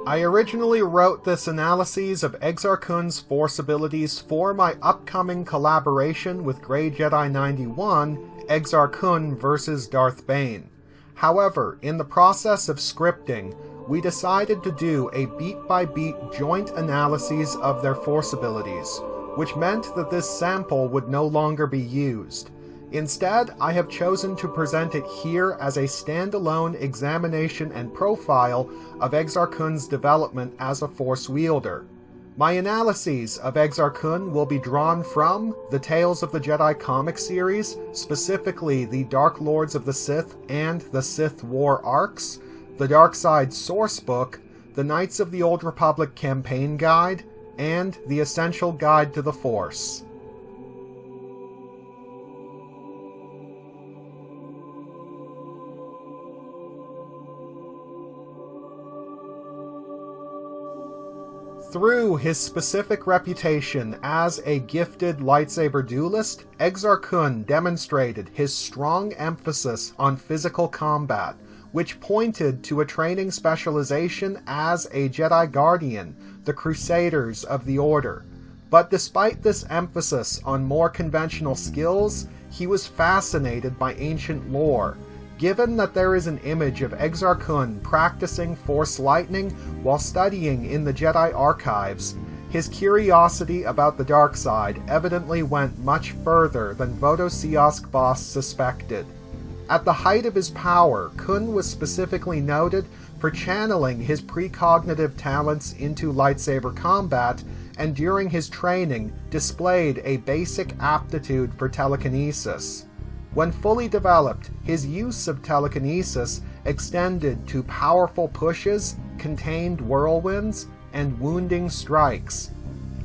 I originally wrote this analysis of Exar Kun's Force abilities for my upcoming collaboration with Grey Jedi 91, Exar Kun vs. Darth Bane. However, in the process of scripting, we decided to do a beat-by-beat joint analysis of their Force abilities, which meant that this sample would no longer be used. Instead, I have chosen to present it here as a standalone examination and profile of Exar Kun's development as a Force wielder. My analyses of Exar Kun will be drawn from the Tales of the Jedi comic series, specifically the Dark Lords of the Sith and the Sith War arcs, the Dark Side Sourcebook, the Knights of the Old Republic campaign guide, and the Essential Guide to the Force. Through his specific reputation as a gifted lightsaber duelist, Exar Kun demonstrated his strong emphasis on physical combat, which pointed to a training specialization as a Jedi Guardian, the Crusaders of the Order. But despite this emphasis on more conventional skills, he was fascinated by ancient lore. Given that there is an image of Exar Kun practicing Force lightning while studying in the Jedi archives, his curiosity about the dark side evidently went much further than Vodosiask Boss suspected. At the height of his power, Kun was specifically noted for channeling his precognitive talents into lightsaber combat, and during his training displayed a basic aptitude for telekinesis. When fully developed, his use of telekinesis extended to powerful pushes, contained whirlwinds, and wounding strikes.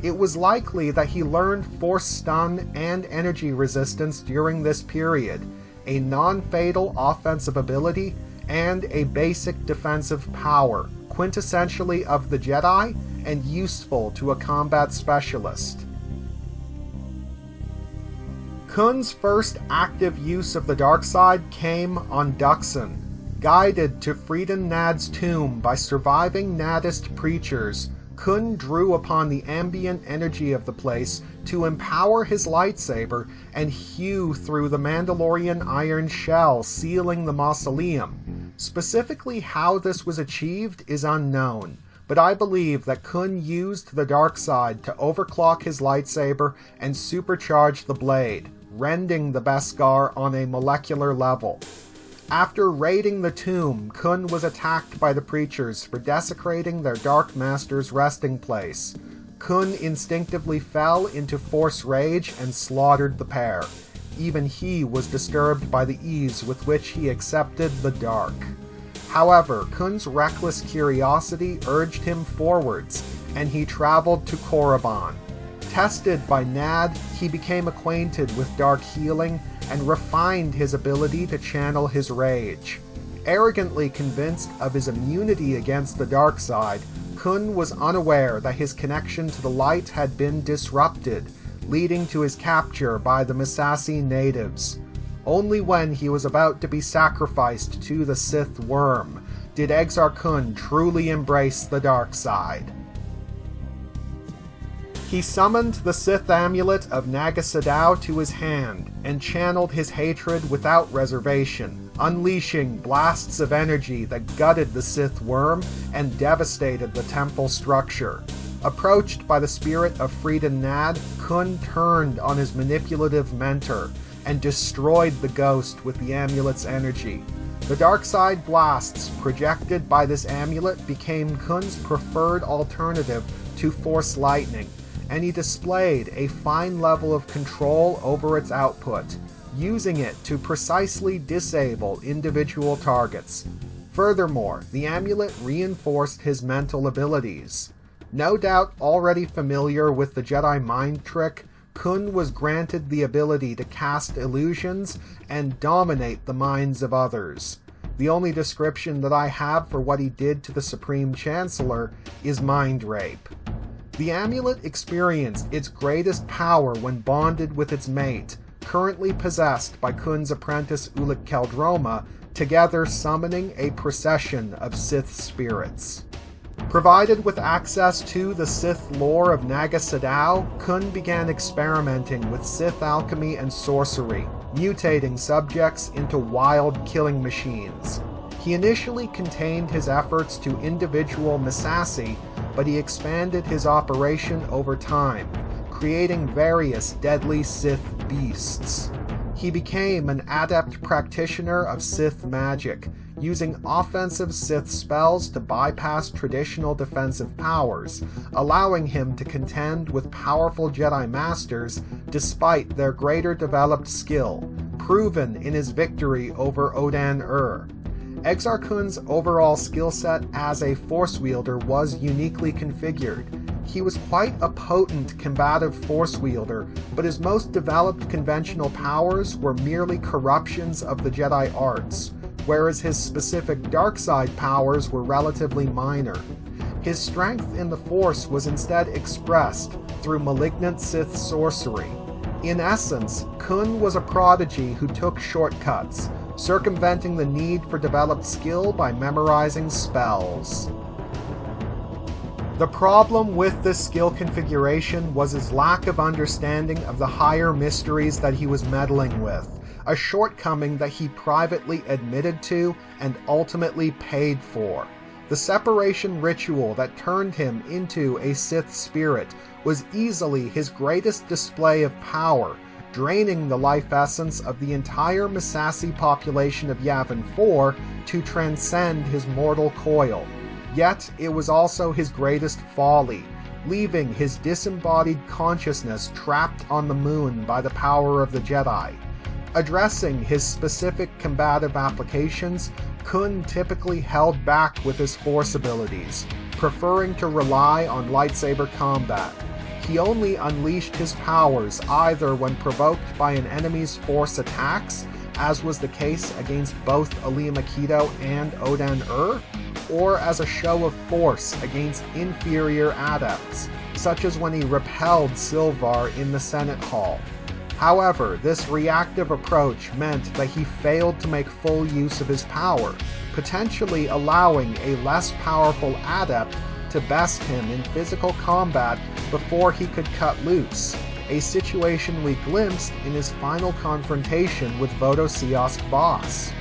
It was likely that he learned Force stun and energy resistance during this period, a non-fatal offensive ability, and a basic defensive power, quintessentially of the Jedi and useful to a combat specialist. Kun's first active use of the dark side came on Duxon. Guided to Freedon Nad's tomb by surviving Nadist preachers, Kun drew upon the ambient energy of the place to empower his lightsaber and hew through the Mandalorian iron shell sealing the mausoleum. Specifically how this was achieved is unknown, but I believe that Kun used the dark side to overclock his lightsaber and supercharge the blade, rending the Beskar on a molecular level. After raiding the tomb, Kun was attacked by the preachers for desecrating their Dark Master's resting place. Kun instinctively fell into Force rage and slaughtered the pair. Even he was disturbed by the ease with which he accepted the dark. However, Kun's reckless curiosity urged him forwards, and he traveled to Korriban. Tested by Nad, he became acquainted with dark healing and refined his ability to channel his rage. Arrogantly convinced of his immunity against the dark side, Kun was unaware that his connection to the light had been disrupted, leading to his capture by the Misasi natives. Only when he was about to be sacrificed to the Sith worm did Exar Kun truly embrace the dark side. He summoned the Sith Amulet of Naga Sadow to his hand and channeled his hatred without reservation, unleashing blasts of energy that gutted the Sith worm and devastated the temple structure. Approached by the spirit of Freedon Nad, Kun turned on his manipulative mentor and destroyed the ghost with the amulet's energy. The dark side blasts projected by this amulet became Kun's preferred alternative to Force lightning, and he displayed a fine level of control over its output, using it to precisely disable individual targets. Furthermore, the amulet reinforced his mental abilities. No doubt already familiar with the Jedi mind trick, Kun was granted the ability to cast illusions and dominate the minds of others. The only description that I have for what he did to the Supreme Chancellor is mind rape. The amulet experienced its greatest power when bonded with its mate, currently possessed by Kun's apprentice Ulic Qel-Droma, together summoning a procession of Sith spirits. Provided with access to the Sith lore of Naga Sadow, Kun began experimenting with Sith alchemy and sorcery, mutating subjects into wild killing machines. He initially contained his efforts to individual Massassi, but he expanded his operation over time, creating various deadly Sith beasts. He became an adept practitioner of Sith magic, using offensive Sith spells to bypass traditional defensive powers, allowing him to contend with powerful Jedi Masters despite their greater developed skill, proven in his victory over Odan-Ur. Exar Kun's overall skill set as a Force wielder was uniquely configured. He was quite a potent combative Force wielder, but his most developed conventional powers were merely corruptions of the Jedi arts, whereas his specific dark side powers were relatively minor. His strength in the Force was instead expressed through malignant Sith sorcery. In essence, Kun was a prodigy who took shortcuts, circumventing the need for developed skill by memorizing spells. The problem with this skill configuration was his lack of understanding of the higher mysteries that he was meddling with, a shortcoming that he privately admitted to and ultimately paid for. The separation ritual that turned him into a Sith spirit was easily his greatest display of power, draining the life essence of the entire Massassi population of Yavin 4 to transcend his mortal coil. Yet it was also his greatest folly, leaving his disembodied consciousness trapped on the moon by the power of the Jedi. Addressing his specific combative applications, Kun typically held back with his Force abilities, preferring to rely on lightsaber combat. He only unleashed his powers either when provoked by an enemy's Force attacks, as was the case against both Alia Makito and Odan-Ur, or as a show of force against inferior adepts, such as when he repelled Silvar in the Senate Hall. However, this reactive approach meant that he failed to make full use of his power, potentially allowing a less powerful adept to best him in physical combat before he could cut loose, a situation we glimpsed in his final confrontation with Vodo Siosk Boss.